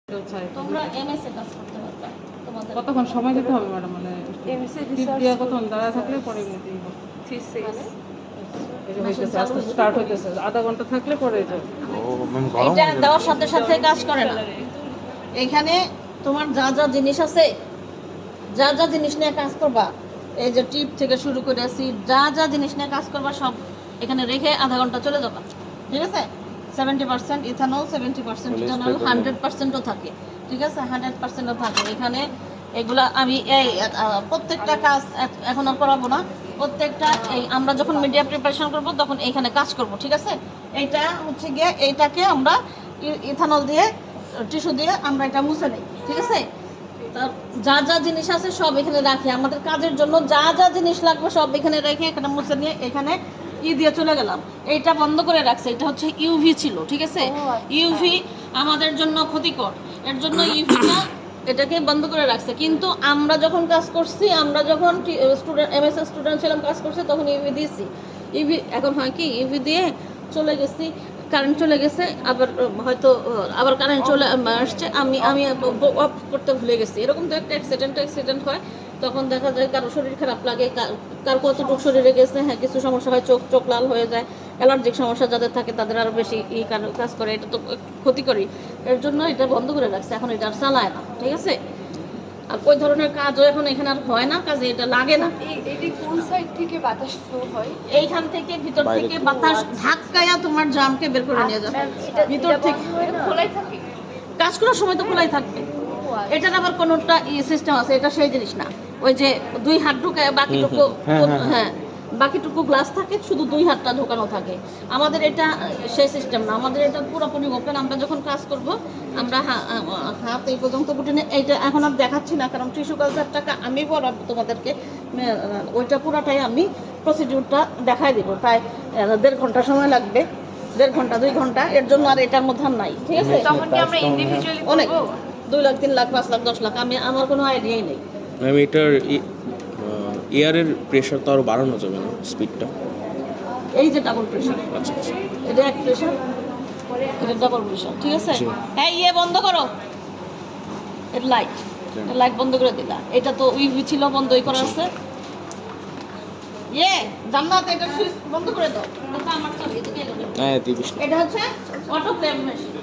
তোমরা এমএসএ কাজ করতে পারবে। তোমাদের কতক্ষণ সময় দিতে হবে ম্যাডাম? মানে এমএসএ কতক্ষণ দাঁড়া থাকলে পরে এমনিতেই হবে? মানে এই যে হইতেছে, আস্তে স্টার্ট হইতেছে, আধা ঘন্টা থাকলে পরে যাবে। এটা দেওয়ার সাথে সাথে কাজ করে না। এখানে তোমার যা যা জিনিস আছে, যা যা জিনিস নিয়ে কাজ করবা, এই যে টিপ থেকে শুরু করে সিট, যা যা জিনিস নিয়ে কাজ করবা সব এখানে রেখে আধা ঘন্টা চলে যাবা। ঠিক আছে? 70% ইথানল, 70% ইথানল, 100%ও থাকে। ঠিক আছে? 100%ও থাকে এখানে। এগুলা আমি এই প্রত্যেকটা কাজ এখন আর করাবো না। প্রত্যেকটা এই আমরা যখন মিডিয়া প্রিপারেশন করব তখন এইখানে কাজ করব। ঠিক আছে? এইটা হচ্ছে গিয়ে এইটাকে আমরা ইথানল দিয়ে টিস্যু দিয়ে আমরা এটা মুছে নিই। ঠিক আছে? যা যা জিনিস আছে সব এখানে রাখি, আমাদের কাজের জন্য যা যা জিনিস লাগবে সব এখানে রেখে এখানে মুছে নিয়ে এখানে দিয়ে চলে গেলাম। এইটা বন্ধ করে রাখছে, এটা হচ্ছে ইউভি ছিল। ঠিক আছে? ইউভি আমাদের জন্য ক্ষতিকর, এর জন্য ইউভিটা এটাকে বন্ধ করে রাখছে। কিন্তু আমরা যখন কাজ করছি, আমরা যখন স্টুডেন্ট এমএসএ স্টুডেন্ট ছিলাম, কাজ করছি, তখন ইউভি দিয়েছি। ইউভি এখন হয় কি, ইউভি দিয়ে চলে গেছি, কারেন্ট চলে গেছে, আবার হয়তো আবার কারেন্ট চলে আসছে, আমি অফ করতে ভুলে গেছি। এরকম তো একটা অ্যাক্সিডেন্ট হয়, তখন দেখা যায় কারো শরীর খারাপ লাগে, কার কতটুকু শরীরে গেছে, হ্যাঁ কিছু সমস্যা হয়, চোখ লাল হয়ে যায়, অ্যালার্জিক সমস্যা যাদের থাকে তাদের আরও বেশি কাজ করে, এটা তো ক্ষতিকরই। এর জন্য এটা বন্ধ করে রাখছে, এখন এটা আর চালায় না। ঠিক আছে? আর ওই ধরনের কাজও এখন এখানে আর হয় না, কাজে এটা লাগে না। এটি কোন সাইড থেকে বাতাস ফ্লো হয়? এইখান থেকে ভিতর থেকে বাতাস ধাক্কায়া তোমার জামকে বের করে নিয়ে যাবে। ভিতর থেকে খোলাই থাকে? কাজ করার সময় তো খোলাই থাকবে। এটার আবার কোনোটা সিস্টেম আছে, এটা সেই জিনিস না। ওই যে 2 হাত ঢুকায় বাকিটুকু, হ্যাঁ বাকিটুকু গ্লাস থাকে, শুধু 2 হাতটা ঢোকানো থাকে। আমাদের এটা সেই সিস্টেম না, আমাদের এটা পুরোপুরি ওপেন। আমরা যখন কাজ করব আমরা হাত এই পর্যন্ত গুটে নিয়ে, এইটা এখন আর দেখাচ্ছি না কারণ টিস্যু কালচারটাকে আমি বরাবর তোমাদেরকে ওইটা পুরাটাই আমি প্রসিডিউরটা দেখাই দেবো। প্রায় 1.5 ঘন্টা সময় লাগবে, 1.5 ঘন্টা 2 ঘন্টা, এর জন্য আর এটার মধ্যে আর নাই। ঠিক আছে? তখন কি আমরা ইন্ডিভিজুয়ালি অনেক করব? 2 লাখ 3 লাখ 5 লাখ 10 লাখ আমার কোনো আইডিয়াই নেই। ম্যাম এটার এয়ারের প্রেশার তো আরও বাড়ানো যাবে না, স্পিডটা? এই যে ডাবল প্রেশার, আচ্ছা আচ্ছা। এটা এক প্রেশার, এটা ডাবল প্রেশার। ঠিক আছে? জি। হ্যাঁ বন্ধ করো, এর লাইট বন্ধ করে দিলা। এটা তো ইউভি ছিল, বন্ধই করা আছে। জান্নাত এটা সুইচ বন্ধ করে দাও। এটা আমার চাবি, এদিকে এলো। হ্যাঁ দিবিস। এটা হচ্ছে অটো ক্লেভ মেশিন।